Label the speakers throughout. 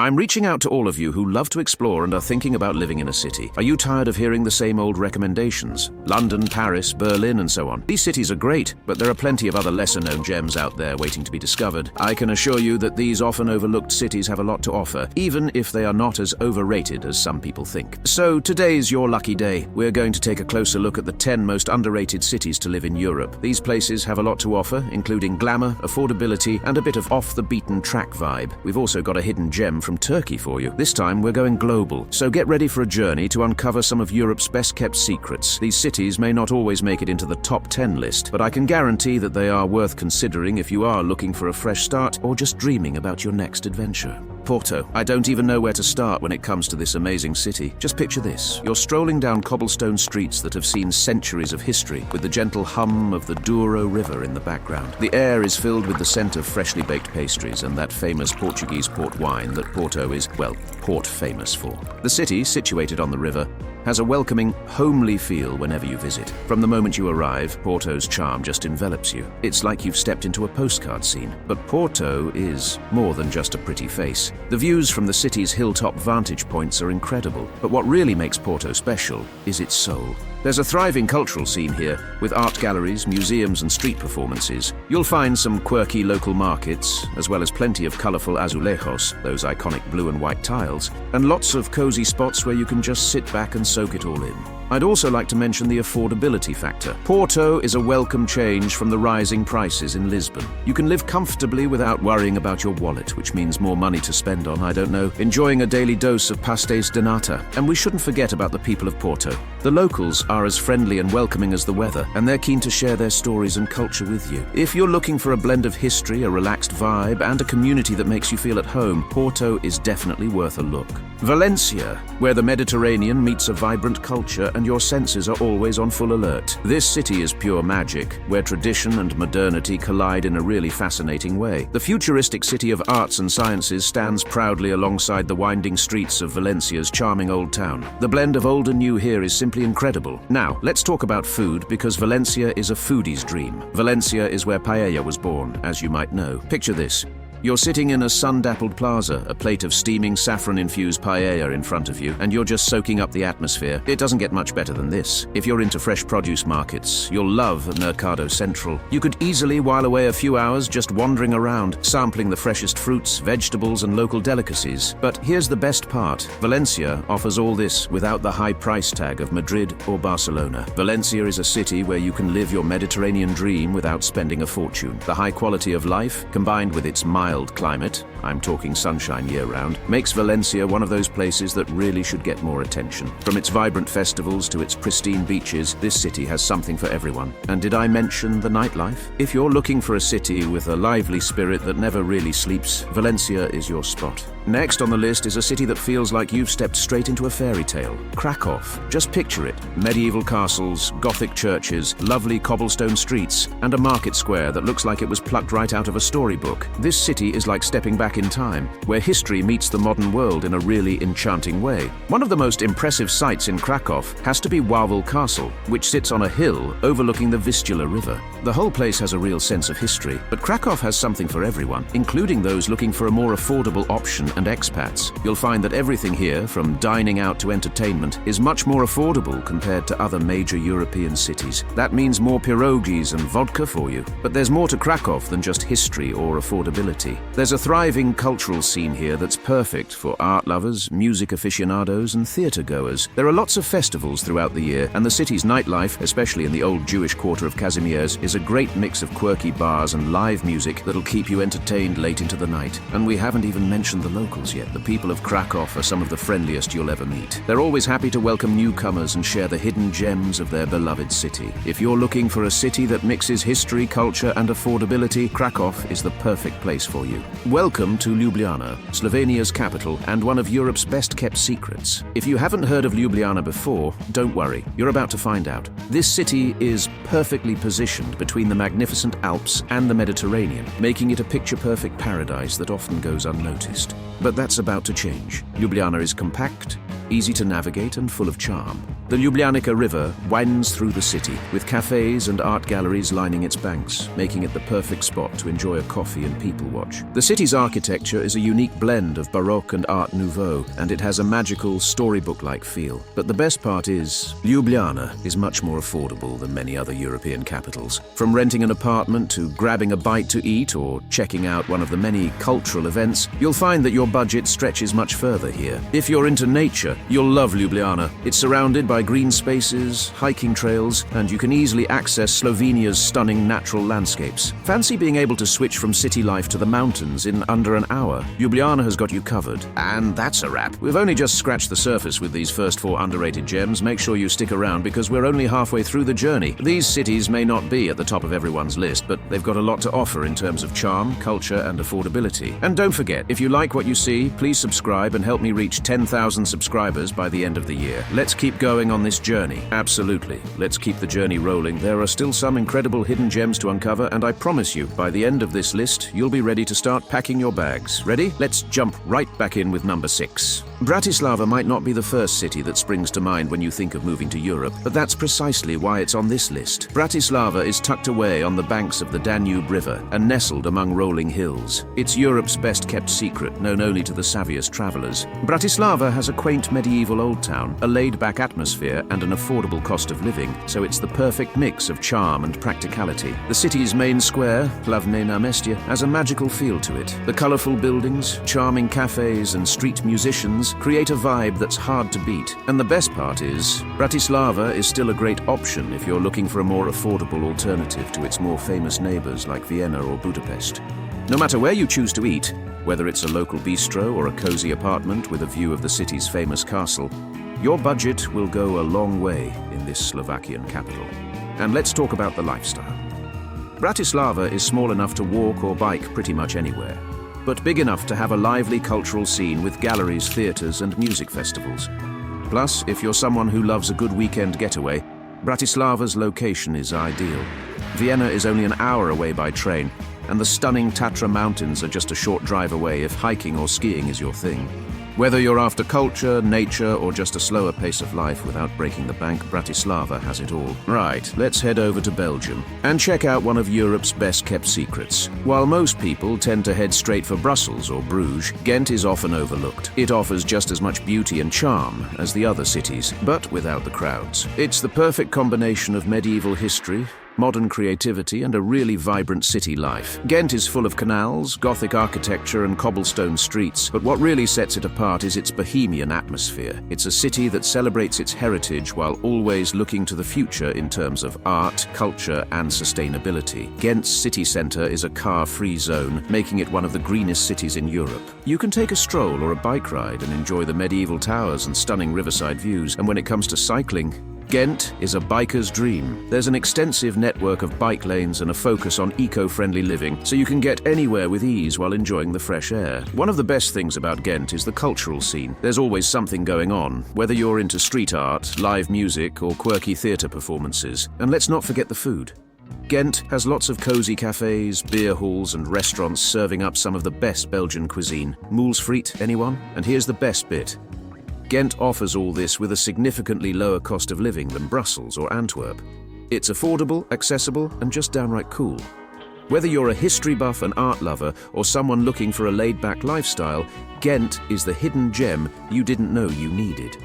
Speaker 1: I'm reaching out to all of you who love to explore and are thinking about living in a city. Are you tired of hearing the same old recommendations? London, Paris, Berlin, and so on. These cities are great, but there are plenty of other lesser-known gems out there waiting to be discovered. I can assure you that these often overlooked cities have a lot to offer, even if they are not as overrated as some people think. So today's your lucky day. We're going to take a closer look at the 10 most underrated cities to live in Europe. These places have a lot to offer, including glamour, affordability, and a bit of off-the-beaten-track vibe. We've also got a hidden gem from Turkey for you. This time we're going global, so get ready for a journey to uncover some of Europe's best-kept secrets. These cities may not always make it into the top 10 list, but I can guarantee that they are worth considering if you are looking for a fresh start or just dreaming about your next adventure. Porto. I don't even know where to start when it comes to this amazing city. Just picture this. You're strolling down cobblestone streets that have seen centuries of history, with the gentle hum of the Douro River in the background. The air is filled with the scent of freshly baked pastries and that famous Portuguese port wine that Porto is, well, port famous for. The city, situated on the river, has a welcoming, homely feel whenever you visit. From the moment you arrive, Porto's charm just envelops you. It's like you've stepped into a postcard scene. But Porto is more than just a pretty face. The views from the city's hilltop vantage points are incredible, but what really makes Porto special is its soul. There's a thriving cultural scene here, with art galleries, museums and street performances. You'll find some quirky local markets, as well as plenty of colourful azulejos, those iconic blue and white tiles, and lots of cosy spots where you can just sit back and soak it all in. I'd also like to mention the affordability factor. Porto is a welcome change from the rising prices in Lisbon. You can live comfortably without worrying about your wallet, which means more money to spend on, I don't know, enjoying a daily dose of pastéis de nata. And we shouldn't forget about the people of Porto. The locals are as friendly and welcoming as the weather, and they're keen to share their stories and culture with you. If you're looking for a blend of history, a relaxed vibe, and a community that makes you feel at home, Porto is definitely worth a look. Valencia, where the Mediterranean meets a vibrant culture and your senses are always on full alert. This city is pure magic, where tradition and modernity collide in a really fascinating way. The futuristic city of arts and sciences stands proudly alongside the winding streets of Valencia's charming old town. The blend of old and new here is simply incredible. Now, let's talk about food, because Valencia is a foodie's dream. Valencia is where paella was born, as you might know. Picture this. You're sitting in a sun-dappled plaza, a plate of steaming saffron-infused paella in front of you, and you're just soaking up the atmosphere. It doesn't get much better than this. If you're into fresh produce markets, you'll love Mercado Central. You could easily while away a few hours just wandering around, sampling the freshest fruits, vegetables, and local delicacies. But here's the best part. Valencia offers all this without the high price tag of Madrid or Barcelona. Valencia is a city where you can live your Mediterranean dream without spending a fortune. The high quality of life, combined with its mild climate, I'm talking sunshine year-round, makes Valencia one of those places that really should get more attention. From its vibrant festivals to its pristine beaches, this city has something for everyone. And did I mention the nightlife? If you're looking for a city with a lively spirit that never really sleeps, Valencia is your spot. Next on the list is a city that feels like you've stepped straight into a fairy tale. Krakow. Just picture it. Medieval castles, Gothic churches, lovely cobblestone streets, and a market square that looks like it was plucked right out of a storybook. This city is like stepping back in time, where history meets the modern world in a really enchanting way. One of the most impressive sights in Krakow has to be Wawel Castle, which sits on a hill overlooking the Vistula River. The whole place has a real sense of history, but Krakow has something for everyone, including those looking for a more affordable option and expats. You'll find that everything here, from dining out to entertainment, is much more affordable compared to other major European cities. That means more pierogies and vodka for you. But there's more to Krakow than just history or affordability. There's a thriving cultural scene here that's perfect for art lovers, music aficionados, and theatre goers. There are lots of festivals throughout the year, and the city's nightlife, especially in the old Jewish quarter of Kazimierz, is a great mix of quirky bars and live music that'll keep you entertained late into the night. And we haven't even mentioned the locals yet. The people of Krakow are some of the friendliest you'll ever meet. They're always happy to welcome newcomers and share the hidden gems of their beloved city. If you're looking for a city that mixes history, culture, and affordability, Krakow is the perfect place for you. Welcome to Ljubljana, Slovenia's capital and one of Europe's best-kept secrets. If you haven't heard of Ljubljana before, don't worry, you're about to find out. This city is perfectly positioned between the magnificent Alps and the Mediterranean, making it a picture-perfect paradise that often goes unnoticed. But that's about to change. Ljubljana is compact, easy to navigate, and full of charm. The Ljubljanica River winds through the city, with cafes and art galleries lining its banks, making it the perfect spot to enjoy a coffee and people watch. The city's architecture is a unique blend of Baroque and Art Nouveau, and it has a magical, storybook-like feel. But the best part is, Ljubljana is much more affordable than many other European capitals. From renting an apartment to grabbing a bite to eat or checking out one of the many cultural events, you'll find that your budget stretches much further here. If you're into nature, you'll love Ljubljana. It's surrounded by green spaces, hiking trails, and you can easily access Slovenia's stunning natural landscapes. Fancy being able to switch from city life to the mountains in under an hour? Ljubljana has got you covered. And that's a wrap. We've only just scratched the surface with these first 4 underrated gems. Make sure you stick around because we're only halfway through the journey. These cities may not be at the top of everyone's list, but they've got a lot to offer in terms of charm, culture, and affordability. And don't forget, if you like what you see, please subscribe and help me reach 10,000 subscribers by the end of the year. Let's keep going on this journey. Absolutely. Let's keep the journey rolling. There are still some incredible hidden gems to uncover, and I promise you, by the end of this list, you'll be ready to start packing your bags. Ready? Let's jump right back in with number 6. Bratislava might not be the first city that springs to mind when you think of moving to Europe, but that's precisely why it's on this list. Bratislava is tucked away on the banks of the Danube River and nestled among rolling hills. It's Europe's best-kept secret, known only to the savviest travelers. Bratislava has a quaint medieval old town, a laid-back atmosphere, and an affordable cost of living, so it's the perfect mix of charm and practicality. The city's main square, Hlavne Námestje, has a magical feel to it. The colorful buildings, charming cafes, and street musicians create a vibe that's hard to beat. And the best part is, Bratislava is still a great option if you're looking for a more affordable alternative to its more famous neighbors like Vienna or Budapest. No matter where you choose to eat, whether it's a local bistro or a cozy apartment with a view of the city's famous castle, your budget will go a long way in this Slovakian capital. And let's talk about the lifestyle. Bratislava is small enough to walk or bike pretty much anywhere, but big enough to have a lively cultural scene with galleries, theatres, and music festivals. Plus, if you're someone who loves a good weekend getaway, Bratislava's location is ideal. Vienna is only an hour away by train, and the stunning Tatra Mountains are just a short drive away if hiking or skiing is your thing. Whether you're after culture, nature, or just a slower pace of life without breaking the bank, Bratislava has it all. Right, let's head over to Belgium and check out one of Europe's best-kept secrets. While most people tend to head straight for Brussels or Bruges, Ghent is often overlooked. It offers just as much beauty and charm as the other cities, but without the crowds. It's the perfect combination of medieval history, modern creativity, and a really vibrant city life. Ghent is full of canals, Gothic architecture, and cobblestone streets, but what really sets it apart is its bohemian atmosphere. It's a city that celebrates its heritage while always looking to the future in terms of art, culture, and sustainability. Ghent's city centre is a car-free zone, making it one of the greenest cities in Europe. You can take a stroll or a bike ride and enjoy the medieval towers and stunning riverside views, and when it comes to cycling, Ghent is a biker's dream. There's an extensive network of bike lanes and a focus on eco-friendly living, so you can get anywhere with ease while enjoying the fresh air. One of the best things about Ghent is the cultural scene. There's always something going on, whether you're into street art, live music, or quirky theatre performances. And let's not forget the food. Ghent has lots of cozy cafes, beer halls, and restaurants serving up some of the best Belgian cuisine. Moules frites, anyone? And here's the best bit. Ghent offers all this with a significantly lower cost of living than Brussels or Antwerp. It's affordable, accessible, and just downright cool. Whether you're a history buff, an art lover, or someone looking for a laid-back lifestyle, Ghent is the hidden gem you didn't know you needed.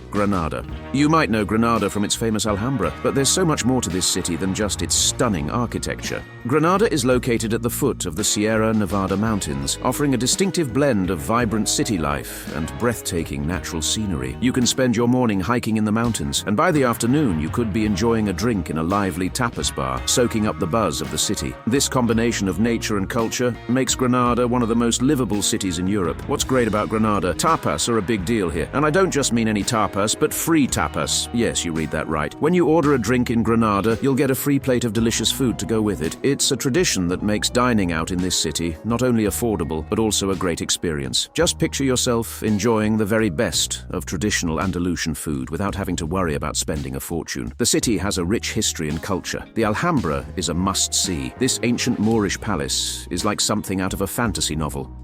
Speaker 1: Granada. You might know Granada from its famous Alhambra, but there's so much more to this city than just its stunning architecture. Granada is located at the foot of the Sierra Nevada mountains, offering a distinctive blend of vibrant city life and breathtaking natural scenery. You can spend your morning hiking in the mountains, and by the afternoon you could be enjoying a drink in a lively tapas bar, soaking up the buzz of the city. This combination of nature and culture makes Granada one of the most livable cities in Europe. What's great about Granada? Tapas are a big deal here, and I don't just mean any tapas, but free tapas. Yes, you read that right. When you order a drink in Granada, you'll get a free plate of delicious food to go with it. It's a tradition that makes dining out in this city not only affordable, but also a great experience. Just picture yourself enjoying the very best of traditional Andalusian food without having to worry about spending a fortune. The city has a rich history and culture. The Alhambra is a must-see. This ancient Moorish palace is like something out of a fantasy novel.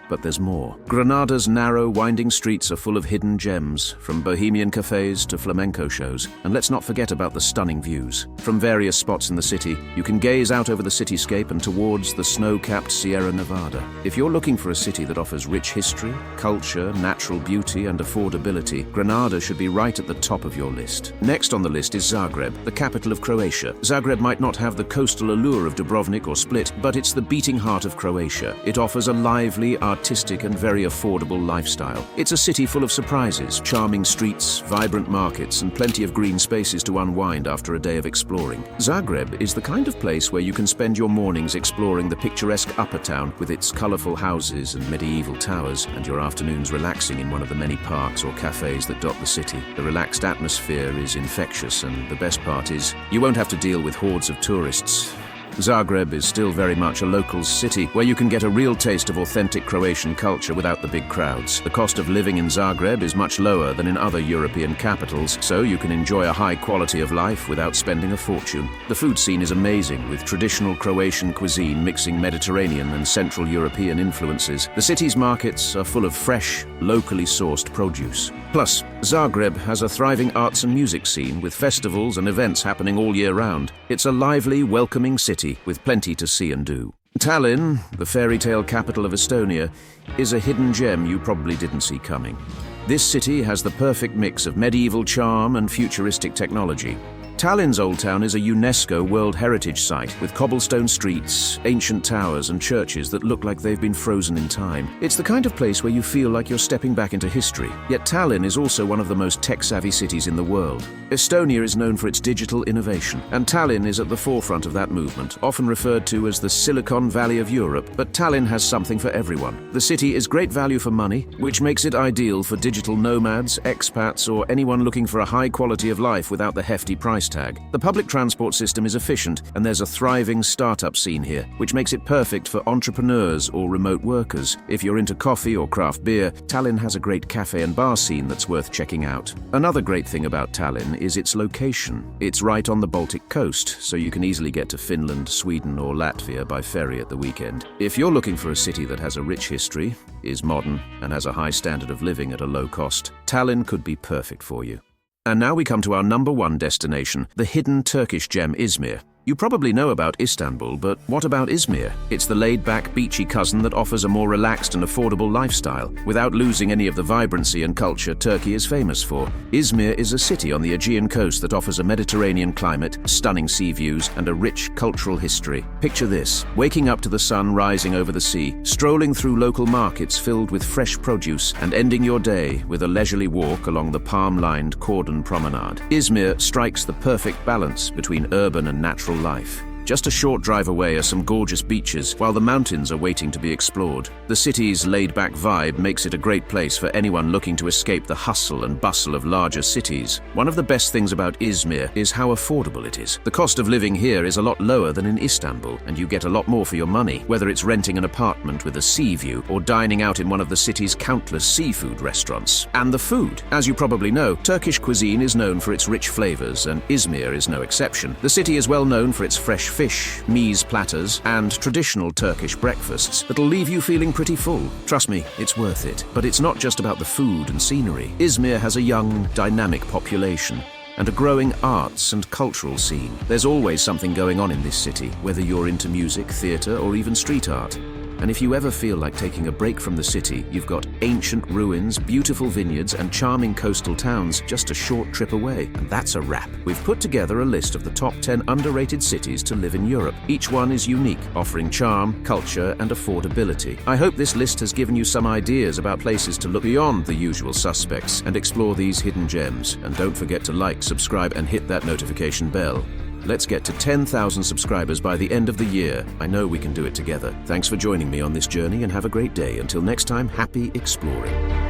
Speaker 1: But there's more. Granada's narrow, winding streets are full of hidden gems, from bohemian cafes to flamenco shows. And let's not forget about the stunning views. From various spots in the city, you can gaze out over the cityscape and towards the snow-capped Sierra Nevada. If you're looking for a city that offers rich history, culture, natural beauty, and affordability, Granada should be right at the top of your list. Next on the list is Zagreb, the capital of Croatia. Zagreb might not have the coastal allure of Dubrovnik or Split, but it's the beating heart of Croatia. It offers a lively, artistic, and very affordable lifestyle. It's a city full of surprises, charming streets, vibrant markets, and plenty of green spaces to unwind after a day of exploring. Zagreb is the kind of place where you can spend your mornings exploring the picturesque upper town with its colorful houses and medieval towers, and your afternoons relaxing in one of the many parks or cafes that dot the city. The relaxed atmosphere is infectious, and the best part is, you won't have to deal with hordes of tourists. Zagreb is still very much a locals city where you can get a real taste of authentic Croatian culture without the big crowds. The cost of living in Zagreb is much lower than in other European capitals, so you can enjoy a high quality of life without spending a fortune. The food scene is amazing, with traditional Croatian cuisine mixing Mediterranean and Central European influences. The city's markets are full of fresh, locally sourced produce. Plus, Zagreb has a thriving arts and music scene with festivals and events happening all year round. It's a lively, welcoming city with plenty to see and do. Tallinn, the fairy tale capital of Estonia, is a hidden gem you probably didn't see coming. This city has the perfect mix of medieval charm and futuristic technology. Tallinn's Old Town is a UNESCO World Heritage Site with cobblestone streets, ancient towers and churches that look like they've been frozen in time. It's the kind of place where you feel like you're stepping back into history. Yet Tallinn is also one of the most tech-savvy cities in the world. Estonia is known for its digital innovation, and Tallinn is at the forefront of that movement, often referred to as the Silicon Valley of Europe. But Tallinn has something for everyone. The city is great value for money, which makes it ideal for digital nomads, expats, or anyone looking for a high quality of life without the hefty price tag. The public transport system is efficient, and there's a thriving startup scene here, which makes it perfect for entrepreneurs or remote workers. If you're into coffee or craft beer, Tallinn has a great cafe and bar scene that's worth checking out. Another great thing about Tallinn is its location. It's right on the Baltic coast, so you can easily get to Finland, Sweden, or Latvia by ferry at the weekend. If you're looking for a city that has a rich history, is modern, and has a high standard of living at a low cost, Tallinn could be perfect for you. And now we come to our number one destination, the hidden Turkish gem Izmir. You probably know about Istanbul, but what about Izmir? It's the laid-back, beachy cousin that offers a more relaxed and affordable lifestyle, without losing any of the vibrancy and culture Turkey is famous for. Izmir is a city on the Aegean coast that offers a Mediterranean climate, stunning sea views, and a rich cultural history. Picture this, waking up to the sun rising over the sea, strolling through local markets filled with fresh produce, and ending your day with a leisurely walk along the palm-lined Cordon Promenade. Izmir strikes the perfect balance between urban and natural life. Just a short drive away are some gorgeous beaches, while the mountains are waiting to be explored. The city's laid-back vibe makes it a great place for anyone looking to escape the hustle and bustle of larger cities. One of the best things about Izmir is how affordable it is. The cost of living here is a lot lower than in Istanbul, and you get a lot more for your money, whether it's renting an apartment with a sea view or dining out in one of the city's countless seafood restaurants. And the food. As you probably know, Turkish cuisine is known for its rich flavors, and Izmir is no exception. The city is well known for its fresh fish, meze platters, and traditional Turkish breakfasts that'll leave you feeling pretty full. Trust me, it's worth it. But it's not just about the food and scenery. Izmir has a young, dynamic population and a growing arts and cultural scene. There's always something going on in this city, whether you're into music, theatre, or even street art. And if you ever feel like taking a break from the city, you've got ancient ruins, beautiful vineyards, and charming coastal towns just a short trip away. And that's a wrap. We've put together a list of the top 10 underrated cities to live in Europe. Each one is unique, offering charm, culture, and affordability. I hope this list has given you some ideas about places to look beyond the usual suspects and explore these hidden gems. And don't forget to like, subscribe, and hit that notification bell. Let's get to 10,000 subscribers by the end of the year. I know we can do it together. Thanks for joining me on this journey, and have a great day. Until next time, happy exploring.